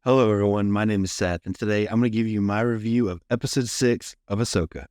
Hello, everyone. My name is Seth, and today I'm going to give you my review of Episode 6 of Ahsoka.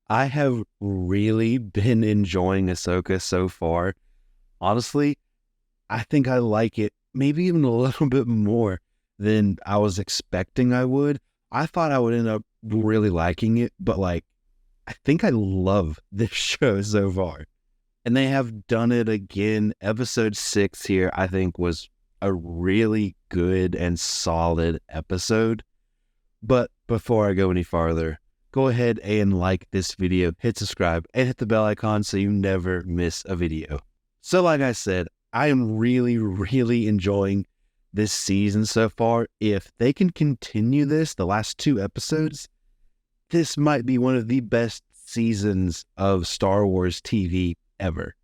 I have really been enjoying Ahsoka so far. Honestly, I think I like it maybe even a little bit more than I was expecting I would. I thought I would end up really liking it, but I think I love this show so far. And they have done it again. Episode 6 here, I think, was a really good and solid episode. But before I go any farther, go ahead and like this video, hit subscribe, and hit the bell icon so you never miss a video. So like I said, I am really enjoying this season so far. If they can continue this, the last 2 episodes, this might be one of the best seasons of Star Wars TV ever.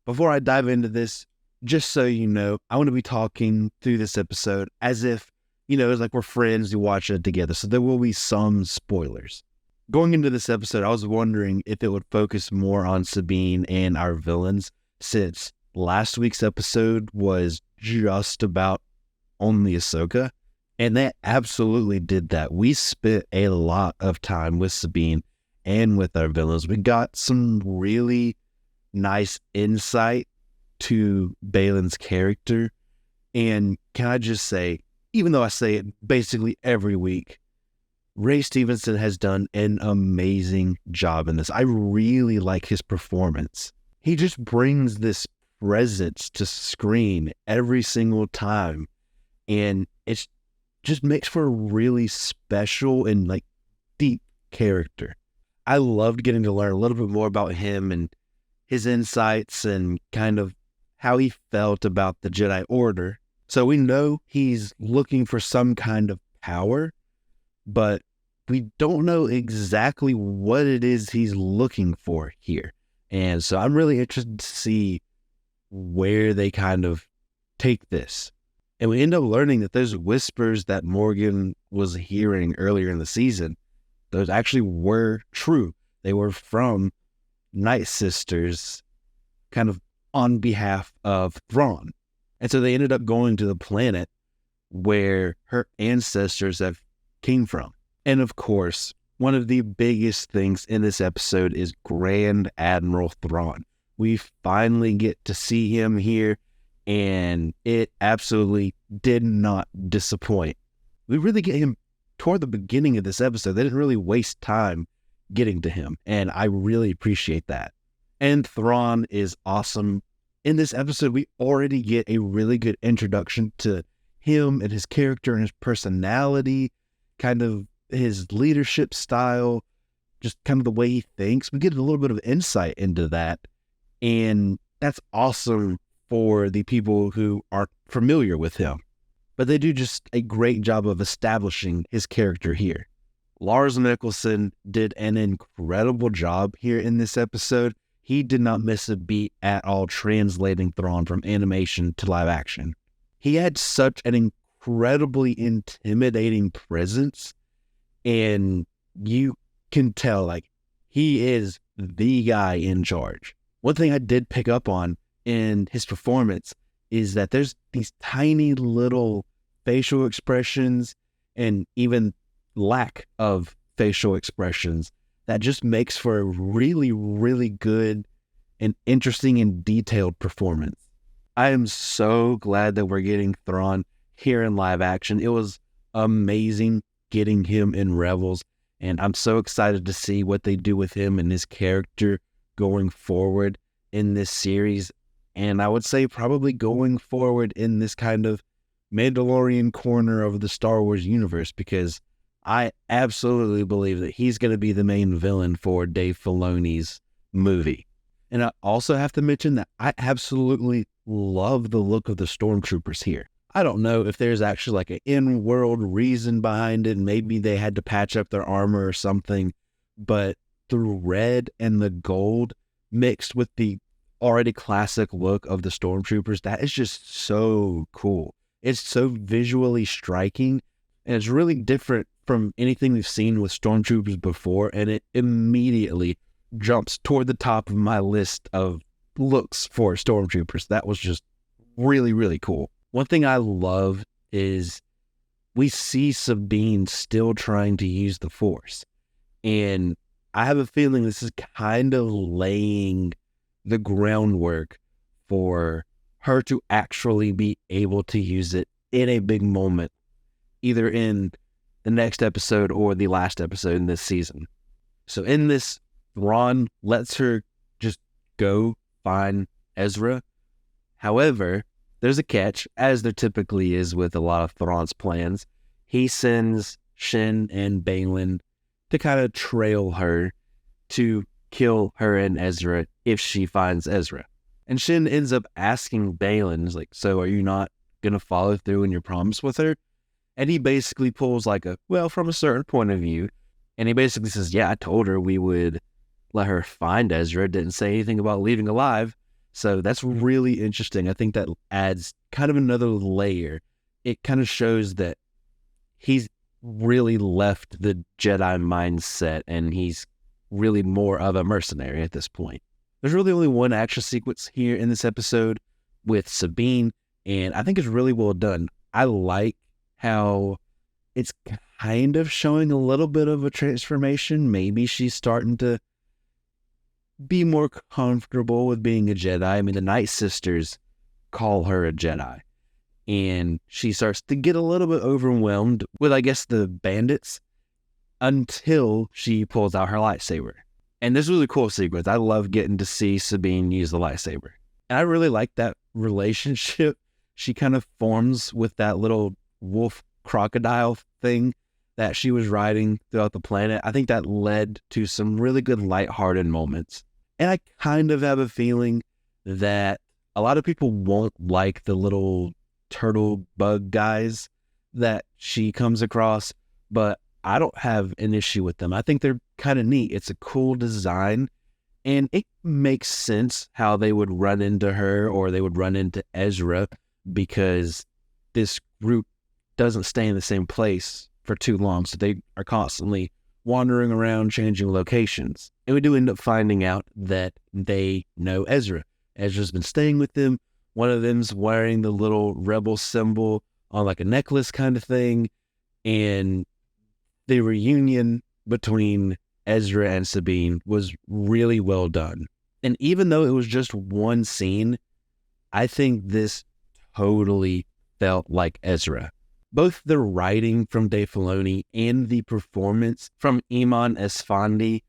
Before I dive into this, just so you know, I want to be talking through this episode as if, it's like we're friends who watch it together. So there will be some spoilers. Going into this episode, I was wondering if it would focus more on Sabine and our villains, since last week's episode was just about only Ahsoka. And that absolutely did that. We spent a lot of time with Sabine and with our villains. We got some really nice insight to Baylan's character. And can I just say, even though I say it basically every week, Ray Stevenson has done an amazing job in this. I really like his performance. He just brings this presence to screen every single time. And it's just makes for a really special and deep character. I loved getting to learn a little bit more about him and his insights and kind of how he felt about the Jedi Order. So we know he's looking for some kind of power, but we don't know exactly what it is he's looking for here. And so I'm really interested to see where they kind of take this. And we end up learning that those whispers that Morgan was hearing earlier in the season, those actually were true. They were from Night Sisters, kind of on behalf of Thrawn. And so they ended up going to the planet where her ancestors have came from. And of course, one of the biggest things in this episode is Grand Admiral Thrawn. We finally get to see him here, and it absolutely did not disappoint. We really get him toward the beginning of this episode. They didn't really waste time getting to him, and I really appreciate that. And Thrawn is awesome. In this episode, we already get a really good introduction to him and his character and his personality, kind of his leadership style, just kind of the way he thinks. We get a little bit of insight into that, and that's awesome for the people who aren't familiar with him. But they do just a great job of establishing his character here. Lars Mikkelsen did an incredible job here in this episode. He did not miss a beat at all translating Thrawn from animation to live action. He had such an incredibly intimidating presence, and you can tell he is the guy in charge. One thing I did pick up on in his performance is that there's these tiny little facial expressions and even lack of facial expressions that just makes for a really good and interesting and detailed performance. I am so glad that we're getting Thrawn here in live action. It was amazing getting him in Rebels, and I'm so excited to see what they do with him and his character going forward in this series. And I would say probably going forward in this kind of Mandalorian corner of the Star Wars universe, because I absolutely believe that he's going to be the main villain for Dave Filoni's movie. And I also have to mention that I absolutely love the look of the stormtroopers here. I don't know if there's actually an in-world reason behind it. Maybe they had to patch up their armor or something, but the red and the gold mixed with the already classic look of the stormtroopers, that is just so cool. It's so visually striking. And it's really different from anything we've seen with stormtroopers before, and it immediately jumps toward the top of my list of looks for stormtroopers. That was just really, really cool. One thing I love is we see Sabine still trying to use the Force. And I have a feeling this is kind of laying the groundwork for her to actually be able to use it in a big moment, either in the next episode or the last episode in this season. So in this, Thrawn lets her just go find Ezra. However, there's a catch, as there typically is with a lot of Thrawn's plans. He sends Shin and Baylan to kind of trail her to kill her and Ezra if she finds Ezra. And Shin ends up asking Baylan, like, so are you not going to follow through in your promise with her? And he basically pulls like from a certain point of view. And he basically says, yeah, I told her we would let her find Ezra. Didn't say anything about leaving alive. So that's really interesting. I think that adds kind of another layer. It kind of shows that he's really left the Jedi mindset and he's really more of a mercenary at this point. There's really only one action sequence here in this episode with Sabine, and I think it's really well done. I like how it's kind of showing a little bit of a transformation. Maybe she's starting to be more comfortable with being a Jedi. I mean, the Night Sisters call her a Jedi. And she starts to get a little bit overwhelmed with, I guess, the bandits until she pulls out her lightsaber. And this was a cool sequence. I love getting to see Sabine use the lightsaber. And I really like that relationship she kind of forms with that little wolf crocodile thing that she was riding throughout the planet. I think that led to some really good lighthearted moments. And I kind of have a feeling that a lot of people won't like the little turtle bug guys that she comes across, but I don't have an issue with them. I think they're kind of neat. It's a cool design, and it makes sense how they would run into her or they would run into Ezra, because this group doesn't stay in the same place for too long, so they are constantly wandering around, changing locations. And we do end up finding out that they know Ezra. Ezra's been staying with them. One of them's wearing the little rebel symbol on like a necklace kind of thing. And the reunion between Ezra and Sabine was really well done. And even though it was just one scene, I think this totally felt like Ezra. Both the writing from Dave Filoni and the performance from Iman Esfandi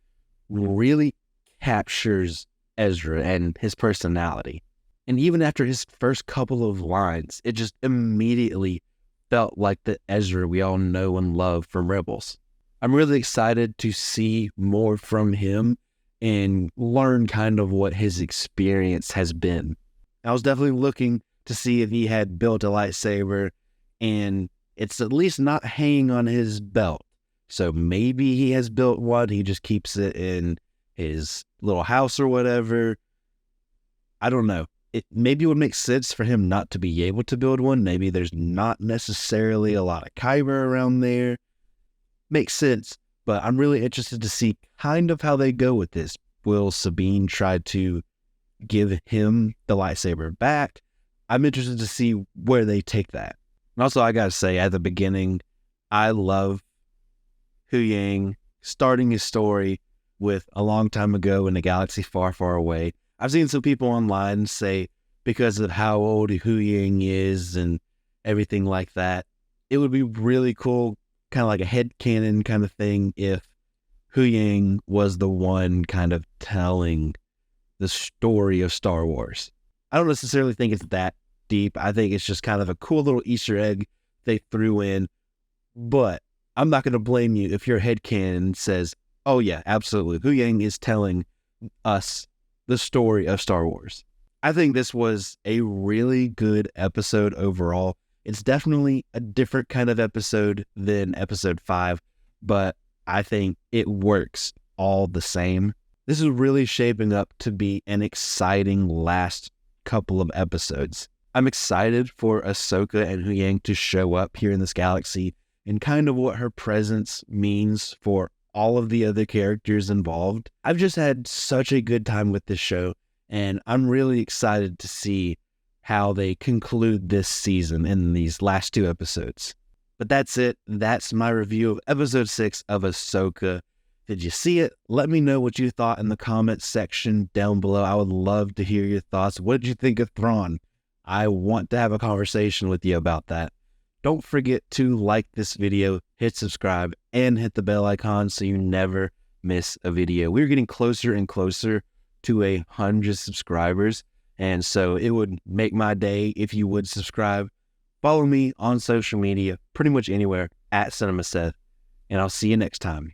really captures Ezra and his personality. And even after his first couple of lines, it just immediately felt like the Ezra we all know and love from Rebels. I'm really excited to see more from him and learn kind of what his experience has been. I was definitely looking to see if he had built a lightsaber, and it's at least not hanging on his belt. So maybe he has built one. He just keeps it in his little house or whatever. I don't know. Maybe it would make sense for him not to be able to build one. Maybe there's not necessarily a lot of kyber around there. Makes sense. But I'm really interested to see kind of how they go with this. Will Sabine try to give him the lightsaber back? I'm interested to see where they take that. And also, I gotta say, at the beginning, I love Huyang starting his story with a long time ago in a galaxy far, far away. I've seen some people online say because of how old Huyang is and everything like that, it would be really cool, kind of like a headcanon kind of thing, if Huyang was the one kind of telling the story of Star Wars. I don't necessarily think it's that deep. I think it's just kind of a cool little Easter egg they threw in. But I'm not going to blame you if your headcanon says, oh yeah, absolutely, Huyang is telling us the story of Star Wars. I think this was a really good episode overall. It's definitely a different kind of episode than episode 5, but I think it works all the same. This is really shaping up to be an exciting last couple of episodes. I'm excited for Ahsoka and Huyang to show up here in this galaxy and kind of what her presence means for all of the other characters involved. I've just had such a good time with this show, and I'm really excited to see how they conclude this season in these last 2 episodes. But that's it. That's my review of episode 6 of Ahsoka. Did you see it? Let me know what you thought in the comments section down below. I would love to hear your thoughts. What did you think of Thrawn? I want to have a conversation with you about that. Don't forget to like this video, hit subscribe, and hit the bell icon so you never miss a video. We're getting closer and closer to 100 subscribers, and so it would make my day if you would subscribe. Follow me on social media, pretty much anywhere, @CinemaSeth, and I'll see you next time.